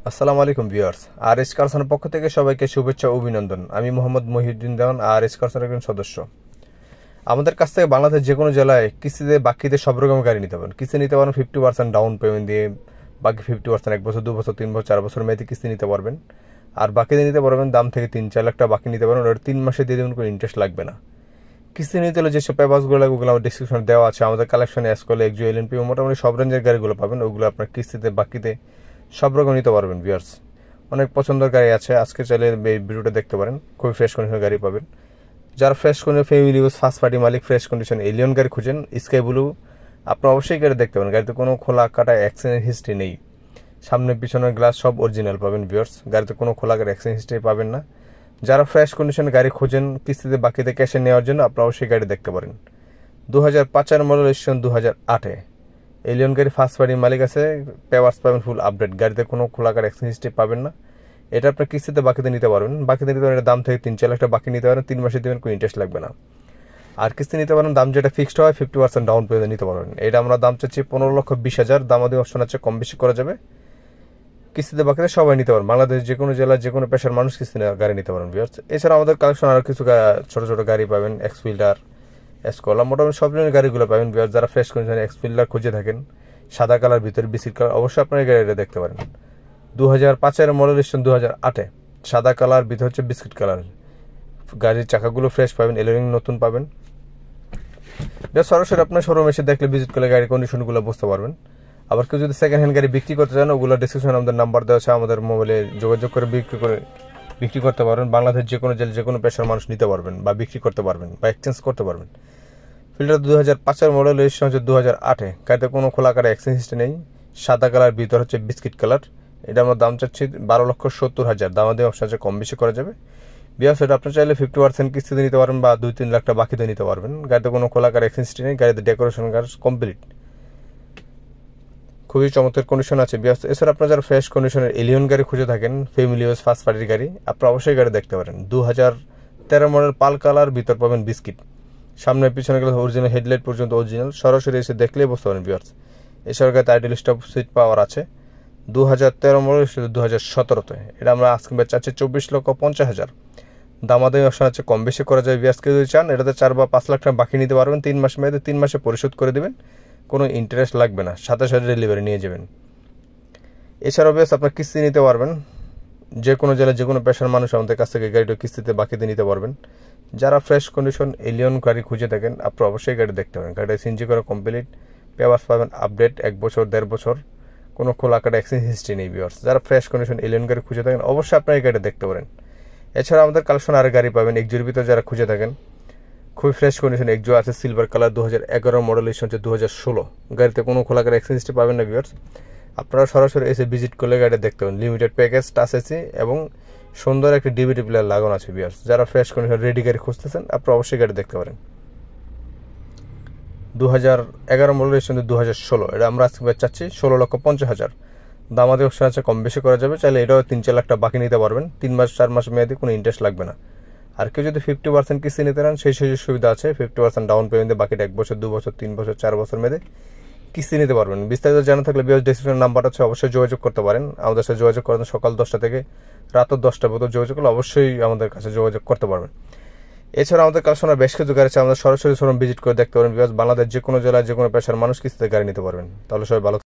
আসসালামু আলাইকুম ভিউয়ার্স। আর এস কারখানার পক্ষ থেকে সবাইকে শুভেচ্ছা ও অভিনন্দন। আমি মোহাম্মদ মহিউদ্দিন দেওয়ান, আর এস কারখানার একজন সদস্য। আমাদের কাছ থেকে বাংলাদেশ যে কোনো জেলায় কিস্তিতে বাকিতে সব রকম গাড়ি নিতে পারেন। কিস্তি নিতে পারেন 50% ডাউন পেমেন্ট দিয়ে, বাকি 50% 1 বছর 2 বছর 3 বছর 4 বছর মেয়াদি কিস্তি নিতে পারবেন। আর বাকিতে নিতে পারবেন দাম থেকে 3-4 লাখ টাকা বাকি নিতে পারবেন। ওটা 3 মাসে দিয়ে দেবেন, কোনো ইন্টারেস্ট লাগবে না। কিস্তি নিতে হলে যেসব পেপারসগুলো লাগবে ওগুলো আমার ডিসক্রিপশনে দেওয়া আছে। আমাদের কালেকশনে এসকলে এক্সু এলএনপি মোটামুটি সব রেঞ্জের গাড়িগুলো পাবেন। ওগুলো আপনার কিস্তিতে বাকিতে সব রকম নিতে পারবেন ভিউয়ার্স। অনেক পছন্দের গাড়ি আছে, আজকে চাইলে এই ভিডিওটা দেখতে পারেন। খুবই ফ্রেশ কন্ডিশনের গাড়ি পাবেন। যারা fresh condition family use first party মালিক ফ্রেশ কন্ডিশন এলিয়ন গাড়ি খুঁজেন, স্কাই ব্লু আপনার অবশ্যই গাড়ি দেখতে পারেন। গাড়িতে কোনো খোলা কাটা অ্যাক্সিডেন্ট হিস্ট্রি নেই। সামনে পিছনের গ্লাস সব অরিজিনাল পাবেন ভিউয়ার্স। গাড়িতে কোনো খোলা কাটা অ্যাক্সিডেন্ট হিস্ট্রি পাবেন না। যারা ফ্রেশ কন্ডিশনের গাড়ি খুঁজেন কিস্তিতে বাকিতে ক্যাশে নেওয়ার জন্য, আপনারা অবশ্যই গাড়ি দেখতে পারেন। 2005 মডেল রেজিস্ট্রেশন 2008 এলিয়ন গাড়ি ফার্স্ট পার্টি মালিক আছে। পেপারস পাবেন ফুল আপডেট। গাড়িতে কোনো খোলা কাটা অ্যাক্সিডেন্ট হিস্ট্রি পাবেন না। এটা আপনার কিস্তিতে বাকিতে নিতে পারবেন। বাকিতে নিতে পারেন, এটা দাম থেকে 3-4 লাখ টাকা বাকি নিতে পারেন। 3 মাসে দেবেন, কোনো ইন্টারেস্ট লাগবে না। আর কিস্তি নিতে পারেন দাম যেটা ফিক্সড হয় 50% ডাউন পেমেন্ট নিতে পারবেন। এটা আমরা দাম চাচ্ছি 15,20,000। দামাদি অপশন আছে, কম বেশি করা যাবে। কিস্তিতে বাকিতে সবাই নিতে পারেন। বাংলাদেশ যে কোনো জেলার যে কোনো পেশার মানুষ কিস্তি গাড়ি নিতে পারেন ভিউয়ার্স। এছাড়া আমাদের কালেকশন আরও কিছু ছোট ছোট গাড়ি পাবেন, এক্সফিল্ডার, এসকলা, মোটামুটি সব ধরনের গাড়িগুলো পাবেন ভিউয়ার্স। যারা ফ্রেশ কন্ডিশনে এক্সফিল্ডার খুঁজে থাকেন সাদা কালার ভিতরে বিস্কিট কালার, অবশ্যই আপনার এই গাড়িটা দেখতে পারেন। 2005 মডেল রেজিস্ট্রেশন 2008 সাদা কালার ভিতরে হচ্ছে বিস্কিট কালার। গাড়ির চাকাগুলো ফ্রেশ পাবেন, এলোরিং নতুন পাবেন। সরাসরি আপনার শোরুম এসে দেখলে ভিজিট করলে গাড়ির কন্ডিশনগুলো বুঝতে পারবেন। আবার কেউ যদি সেকেন্ড হ্যান্ড গাড়ি বিক্রি করতে চান, ওগুলো ডিসক্রিপশনে আমাদের নাম্বার দেওয়া আছে, আমাদের মোবাইলে যোগাযোগ করে বিক্রি করতে পারবেন। বাংলাদেশ যে কোনো জেলা যে কোনো পেশার মানুষ নিতে পারবেন বা বিক্রি করতে পারবেন বা এক্সচেঞ্জ করতে পারবেন। ফিল্টার 2005 মডেল রেজিস্ট্রেশন হচ্ছে 2008 গাড়িতে কোনো খোলা কাটা এক্সচেঞ্জ হিস্ট্রি নেই। সাদা কালার ভিতর হচ্ছে বিস্কিট কালার। এটা আমরা দাম চাচ্ছি 12,70,000। দাম দিয়ে অপশন আছে, কম বেশি করা যাবে। বিয়াস এটা আপনি চাইলে 50% কিস্তিতে নিতে পারবেন বা 2-3 লাখ টাকা বাকিতে নিতে পারবেন। গাড়িতে কোনো খোলা কাটা এক্সচেঞ্জ হিস্ট্রি নেই। গাড়িতে ডেকোরেশন কাজ কমপ্লিট, খুবই চমৎকার কন্ডিশন আছে বিয়াস। এছাড়া আপনারা যারা ফ্রেশ কন্ডিশনের এলিয়ন গাড়ি খুঁজে থাকেন, ফ্যামিলি ইউজ ফার্স্ট পার্টির গাড়ি, আপনারা অবশ্যই গাড়ি দেখতে পারেন। 2013 মডেল পাল কালার, ভিতর পাবেন বিস্কিট, সামনে পিছনে গেলে অরিজিনাল, হেডলাইট পর্যন্ত অরিজিনাল। সরাসরি এসে দেখলেই বুঝতে পারেন ভিউয়ার্স। এছাড়া গাড়িতে আইডল স্টপ সিট পাওয়ার আছে। 2013 মডেল 2017-তে এটা আমরা আজকে চাচ্ছি 24,50,000। দামাদামি অপশন আছে, কম বেশি করা যায় ভিউয়ার্সকে যদি চান। এটাতে 4 বা 5 লাখ টাকা বাকি নিতে পারবেন। 3 মাস মেয়াদে 3 মাসে পরিশোধ করে দেবেন, কোনো ইন্টারেস্ট লাগবে না। সাথে সাথে ডেলিভারি নিয়ে যাবেন। এছাড়াও বেশ আপনার কিস্তি নিতে পারবেন। যে কোনো জেলায় যে কোনো পেশার মানুষ আমাদের কাছ থেকে গাড়িটা কিস্তিতে বাকিতে নিতে পারবেন। যারা ফ্রেশ কন্ডিশন এলিয়ন গাড়ি খুঁজে থাকেন, আপনারা অবশ্যই গাড়ি দেখতে পারেন। গাড়িটা সিএনজি করা কমপ্লিট, পেপারস পাবেন আপডেট, 1 বছর 1.5 বছর, কোনো খোলা কাটা এক্সচেঞ্জ হিস্ট্রি নেই ভিউয়ার্স। যারা ফ্রেশ কন্ডিশন এলিয়ন গাড়ি খুঁজে থাকেন, অবশ্যই আপনারা এই গাড়ি দেখতে পারেন। এছাড়া আমাদের কালেকশন আর গাড়ি পাবেন এক্সুর ভিতরে যারা খুঁজে থাকেন। খুবই ফ্রেশ কন্ডিশন এক্সু আছে, সিলভার কালার, 2011 মডেল রেজিস্ট্রেশন হচ্ছে 2016। গাড়িতে কোনো খোলা কাটা এক্সচেঞ্জ হিস্ট্রি পাবেন না ভিউয়ার্স। আপনারা সরাসরি এসে ভিজিট করলে গাড়ি দেখতে পাবেন। লিমিটেড প্যাকেজ, টাচ এসি এবং সুন্দর একটি ডিভিডি প্লেয়ার লাগানো আছে ভিউয়ার্স। যারা ফ্রেশ কন্ডিশন রেডি গাড়ি খুঁজতেছেন, আপনারা অবশ্যই গাড়ি দেখতে পারেন। 2011 মডেল রেজিস্ট্রেশন 2016 এটা আমরা আজকে চাচ্ছি 16,50,000। দামাদি অপশন আছে, কম বেশি করা যাবে। চাইলে এটাও 3-4 লাখ টাকা বাকি নিতে পারবেন। 3 মাস 4 মাস মেয়াদে কোনো ইন্টারেস্ট লাগবে না। আর কেউ যদি 50% কিস্তি নিতে চান, সেই সুবিধা আছে। 50% ডাউন পেমেন্টে বাকিটা 1 বছর 2 বছর 3 বছর 4 বছর মেয়াদে কিস্তি নিতে পারবেন। বিস্তারিত জানা থাকলে ভিউয়ার্স ডেসক্রিপশন নাম্বার আছে, অবশ্যই যোগাযোগ করতে পারেন। আমাদের সাথে যোগাযোগ করেন সকাল 10টা থেকে রাত 10টা পর্যন্ত যোগাযোগ করলে অবশ্যই আমাদের কাছে যোগাযোগ করতে পারবেন। এছাড়া আমাদের কালেকশনের বেশ কিছু গাড়ি আছে, আমাদের সরাসরি শোরুম ভিজিট করে দেখতে পারেন ভিউয়ার্স। বাংলাদেশ যে কোনো জেলায় যে কোনো পেশার মানুষ কিস্তিতে গাড়ি নিতে পারবেন। তাহলে সবাই ভালো।